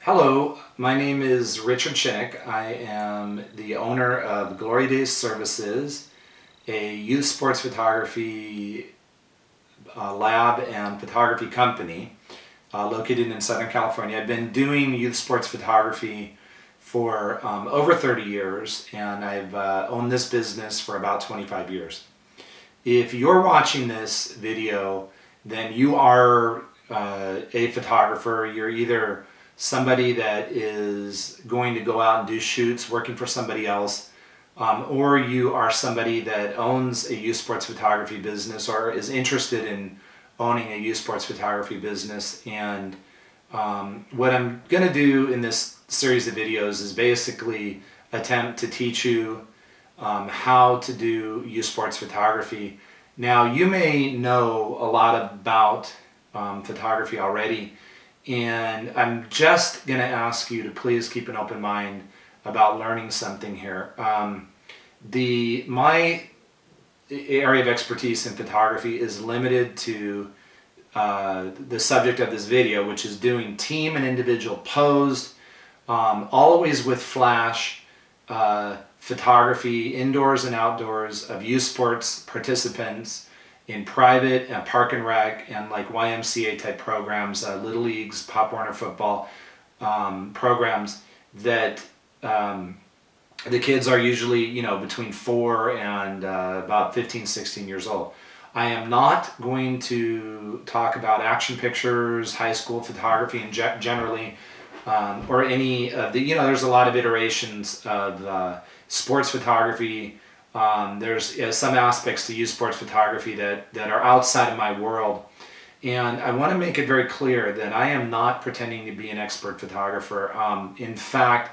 Hello, my name is Richard Shinnick. I am the owner of Glory Days Services, a youth sports photography lab and photography company located in Southern California. I've been doing youth sports photography for over 30 years, and I've owned this business for about 25 years. If you're watching this video, then you are a photographer. You're either somebody that is going to go out and do shoots working for somebody else, or you are somebody that owns a youth sports photography business or is interested in owning a youth sports photography business. And what I'm going to do in this series of videos is basically attempt to teach you how to do youth sports photography. Now, you may know a lot about photography already, and I'm just going to ask you to please keep an open mind about learning something here. My area of expertise in photography is limited to the subject of this video, which is doing team and individual posed, always with flash photography, indoors and outdoors, of youth sports participants in private and park and rec and like YMCA type programs, Little Leagues, Pop Warner football programs that the kids are usually, between 4 and about 15, 16 years old. I am not going to talk about action pictures, high school photography, and generally, or any of the, there's a lot of iterations of sports photography. There's some aspects to youth sports photography that are outside of my world. And I want to make it very clear that I am not pretending to be an expert photographer. In fact,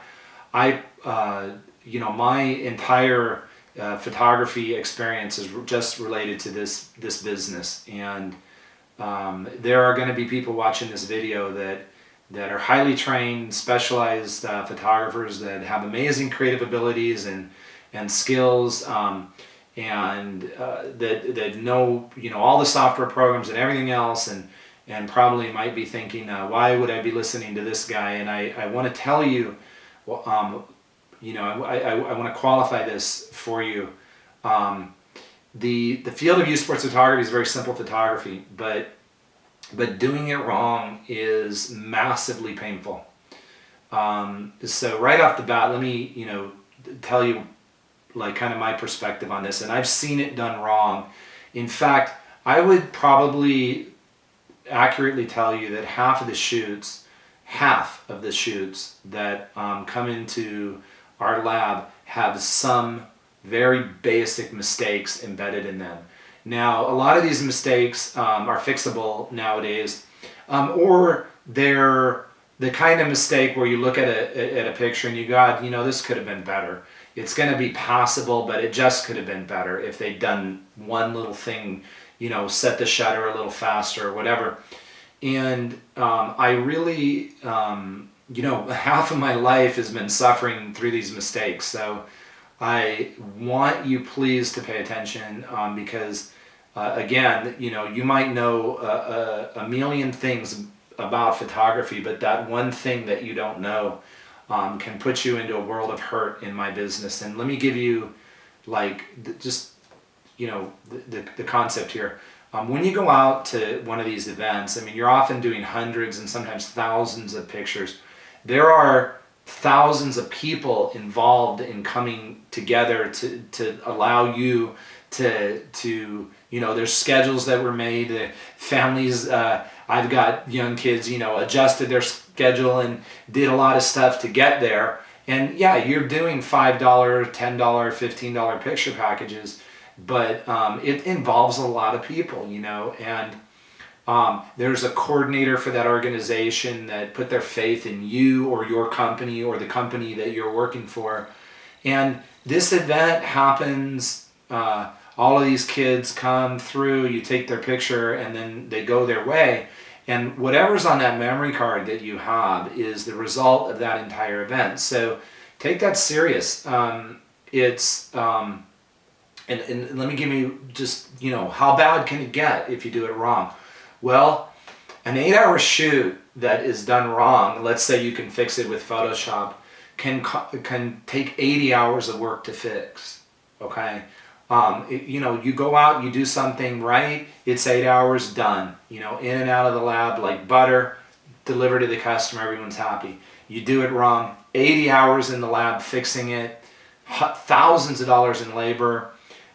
my entire photography experience is just related to this business. And there are going to be people watching this video that are highly trained, specialized photographers that have amazing creative abilities and skills, and that know all the software programs and everything else, and probably might be thinking, why would I be listening to this guy? And I want to tell you, I want to qualify this for you. The field of youth sports photography is very simple photography, but doing it wrong is massively painful. So right off the bat, let me tell you like kind of my perspective on this, and I've seen it done wrong. In fact, I would probably accurately tell you that half of the shoots that come into our lab have some very basic mistakes embedded in them. Now, a lot of these mistakes are fixable nowadays, or they're the kind of mistake where you look at a picture and you go, this could have been better. It's going to be passable, but it just could have been better if they'd done one little thing, set the shutter a little faster or whatever. And I really, half of my life has been suffering through these mistakes. So I want you please to pay attention, because again, you might know a million things about photography, but that one thing that you don't know can put you into a world of hurt in my business. And let me give you the concept here. When you go out to one of these events, you're often doing hundreds and sometimes thousands of pictures. There are thousands of people involved in coming together to allow you to there's schedules that were made. The families, I've got young kids, adjusted their schedule and did a lot of stuff to get there. And yeah, you're doing $5, $10, $15 picture packages, but it involves a lot of people, and there's a coordinator for that organization that put their faith in you or your company or the company that you're working for. And this event happens, all of these kids come through, you take their picture, and then they go their way. And whatever's on that memory card that you have is the result of that entire event. So take that serious. And let me give you just, how bad can it get if you do it wrong? Well, an 8-hour shoot that is done wrong, let's say you can fix it with Photoshop, can take 80 hours of work to fix. Okay, you go out, you do something right, it's 8 hours done. In and out of the lab like butter, delivered to the customer, everyone's happy. You do it wrong, 80 hours in the lab fixing it, thousands of dollars in labor,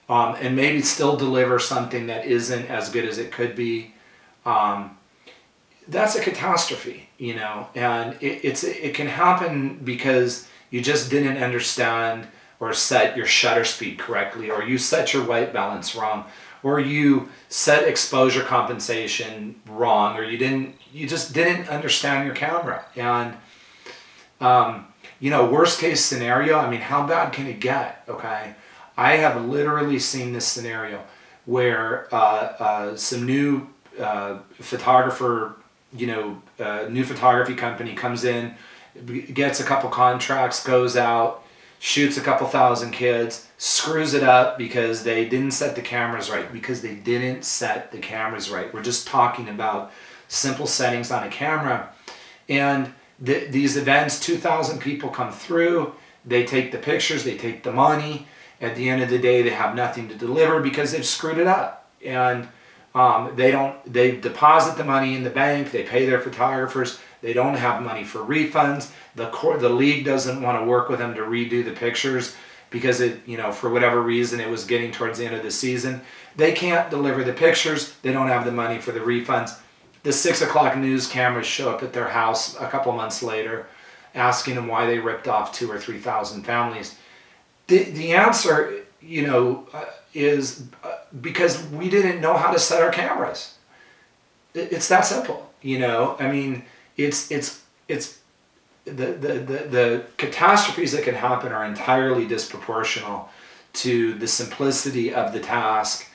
and maybe still deliver something that isn't as good as it could be. That's a catastrophe, and it can happen because you just didn't understand or set your shutter speed correctly, or you set your white balance wrong, or you set exposure compensation wrong, or you just didn't understand your camera. And worst case scenario, how bad can it get? Okay, I have literally seen this scenario where some new photographer, new photography company comes in, gets a couple contracts, goes out, shoots a couple thousand kids, screws it up because they didn't set the cameras right, We're just talking about simple settings on a camera. And these events, 2,000 people come through, they take the pictures, they take the money. At the end of the day, they have nothing to deliver because they've screwed it up. And they deposit the money in the bank, they pay their photographers, they don't have money for refunds. The league doesn't want to work with them to redo the pictures because for whatever reason, it was getting towards the end of the season. They can't deliver the pictures, they don't have the money for the refunds. The 6 o'clock news cameras show up at their house a couple months later asking them why they ripped off 2,000 or 3,000 families. The answer, is because we didn't know how to set our cameras. It's that simple, It's the catastrophes that can happen are entirely disproportional to the simplicity of the task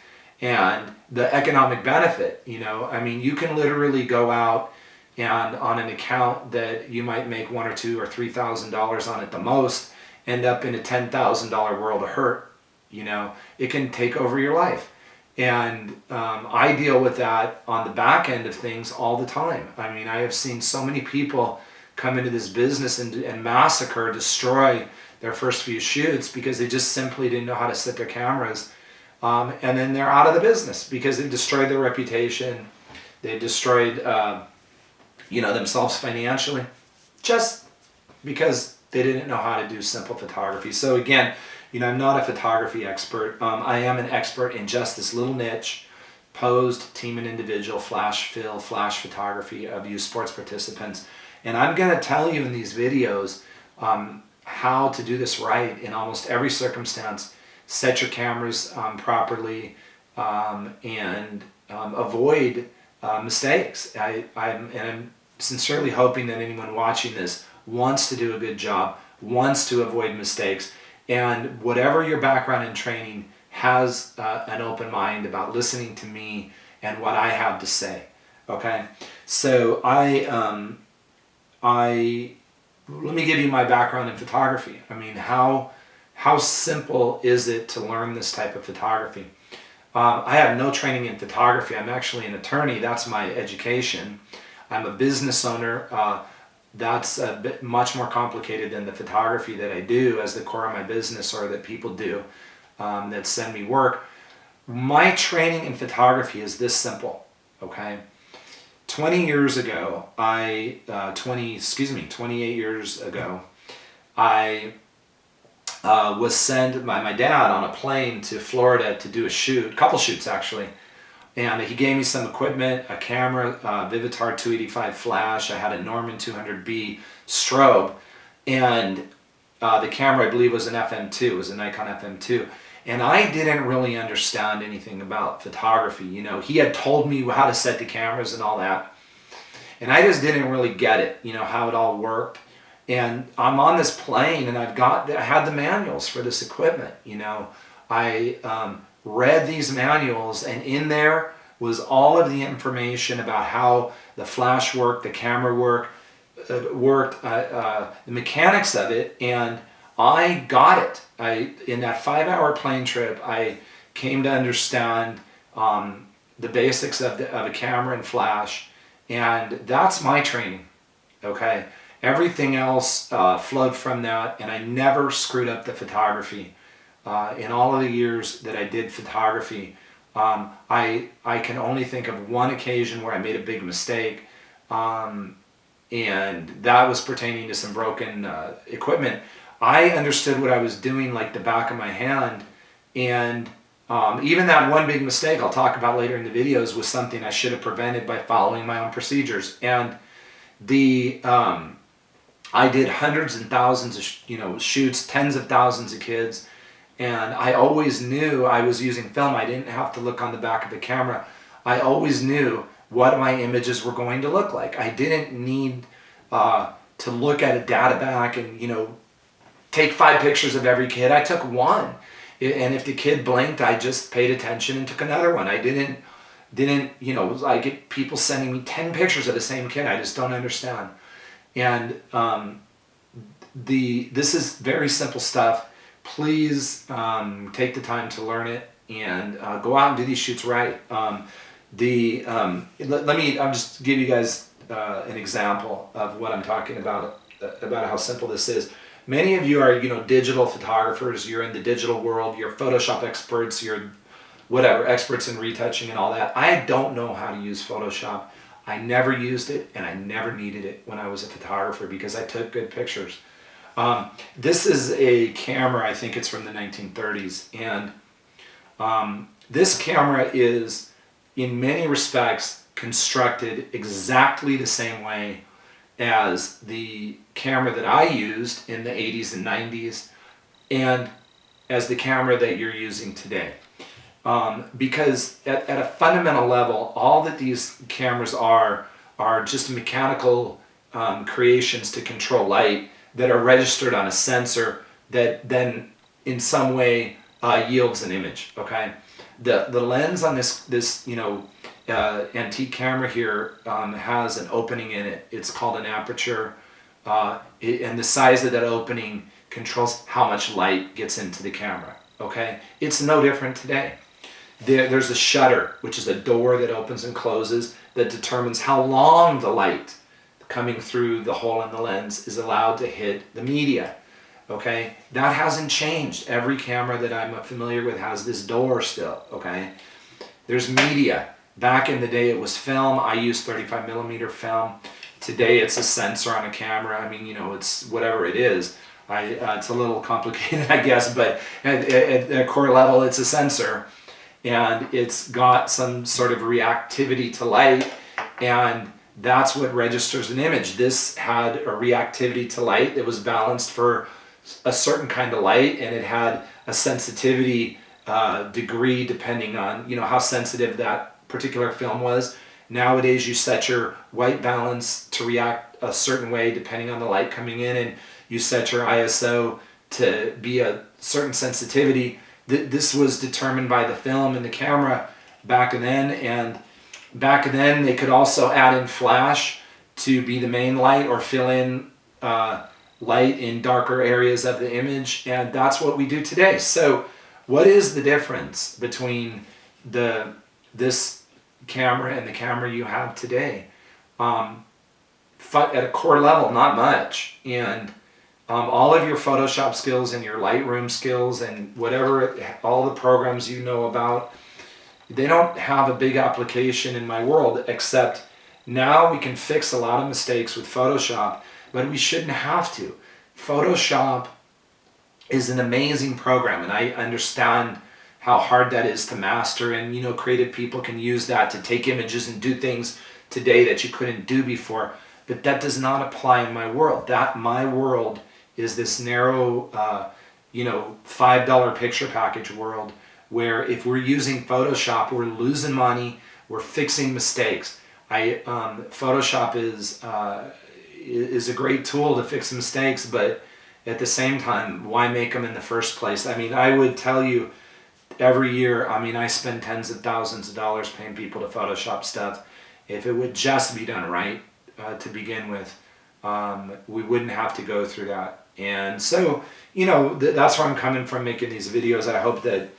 and the economic benefit. You can literally go out and on an account that you might make $1,000 or $2,000 or $3,000 on at the most, end up in a $10,000 world of hurt. It can take over your life. And I deal with that on the back end of things all the time. I have seen so many people come into this business and massacre, destroy their first few shoots because they just simply didn't know how to set their cameras. And then they're out of the business because they've destroyed their reputation. They've destroyed themselves financially just because they didn't know how to do simple photography. So again, I'm not a photography expert. I am an expert in just this little niche, posed, team and individual, flash fill, flash photography of youth sports participants. And I'm going to tell you in these videos how to do this right in almost every circumstance. Set your cameras properly and avoid mistakes. I'm sincerely hoping that anyone watching this wants to do a good job, wants to avoid mistakes, and whatever your background and training has an open mind about listening to me and what I have to say. Okay, so let me give you my background in photography. How simple is it to learn this type of photography? I have no training in photography. I'm actually an attorney. That's my education. I'm a business owner. That's a bit much more complicated than the photography that I do as the core of my business or that people do that send me work. My training in photography is this simple, okay? 28 years ago, I was sent by my dad on a plane to Florida to do a couple shoots actually. And he gave me some equipment, a camera, Vivitar 285 flash. I had a Norman 200B strobe. And the camera, I believe, was an FM2. It was a Nikon FM2. And I didn't really understand anything about photography. He had told me how to set the cameras and all that. And I just didn't really get it, how it all worked. And I'm on this plane and I had the manuals for this equipment, I read these manuals, and in there was all of the information about how the flash worked, the camera worked, the mechanics of it, and I got it. In that 5-hour plane trip, I came to understand the basics of a camera and flash, And that's my training, okay? Everything else flowed from that, and I never screwed up the photography. In all of the years that I did photography, I can only think of one occasion where I made a big mistake, and that was pertaining to some broken equipment. I understood what I was doing like the back of my hand, and even that one big mistake I'll talk about later in the videos was something I should have prevented by following my own procedures. And I did hundreds and thousands of shoots, tens of thousands of kids, and I always knew I was using film. I didn't have to look on the back of the camera. I always knew what my images were going to look like. I didn't need to look at a data bank and take 5 pictures of every kid. I took one, and if the kid blinked, I just paid attention and took another one. I didn't I get people sending me 10 pictures of the same kid. I just don't understand. And this is very simple stuff. Please take the time to learn it and go out and do these shoots right. I'll just give you guys an example of what I'm talking about how simple this is. Many of you are digital photographers. You're in the digital world. You're Photoshop experts. You're whatever, experts in retouching and all that. I don't know how to use Photoshop. I never used it, and I never needed it when I was a photographer because I took good pictures. This is a camera, I think it's from the 1930s, and this camera is, in many respects, constructed exactly the same way as the camera that I used in the 80s and 90s, and as the camera that you're using today. Because at a fundamental level, all that these cameras are just mechanical creations to control light that are registered on a sensor that then in some way yields an image. Okay, the lens on this antique camera here has an opening in it. It's called an aperture, and the size of that opening controls how much light gets into the camera. Okay, it's no different today. There's a shutter, which is a door that opens and closes, that determines how long the light coming through the hole in the lens is allowed to hit the media. Okay, that hasn't changed. Every camera that I'm familiar with has this door still. Okay, there's media. Back in the day it was film. I used 35mm film. Today it's a sensor on a camera. I mean, it's whatever it is. It's a little complicated, I guess, but at a core level it's a sensor. And it's got some sort of reactivity to light, and that's what registers an image. This had a reactivity to light that was balanced for a certain kind of light, and it had a sensitivity degree depending on how sensitive that particular film was. Nowadays you set your white balance to react a certain way depending on the light coming in, and you set your ISO to be a certain sensitivity. This was determined by the film and the camera back then, and back then they could also add in flash to be the main light or fill in light in darker areas of the image, and that's what we do today. So what is the difference between this camera and the camera you have today? At a core level, not much. And all of your Photoshop skills and your Lightroom skills and whatever, all the programs you know about, they don't have a big application in my world, except now we can fix a lot of mistakes with Photoshop, but we shouldn't have to. Photoshop is an amazing program, and I understand how hard that is to master, and creative people can use that to take images and do things today that you couldn't do before, but that does not apply in my world. My world is this narrow, $5 picture package world where if we're using Photoshop, we're losing money, we're fixing mistakes. Photoshop is a great tool to fix mistakes, but at the same time, why make them in the first place? I mean, I would tell you every year, I spend tens of thousands of dollars paying people to Photoshop stuff. If it would just be done right to begin with, we wouldn't have to go through that. And so, that's where I'm coming from making these videos. I hope that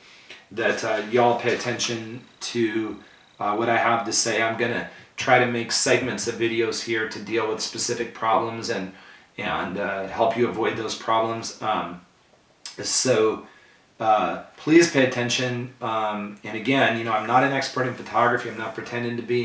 y'all pay attention to what I have to say. I'm gonna try to make segments of videos here to deal with specific problems and help you avoid those problems. So please pay attention. And again, I'm not an expert in photography. I'm not pretending to be.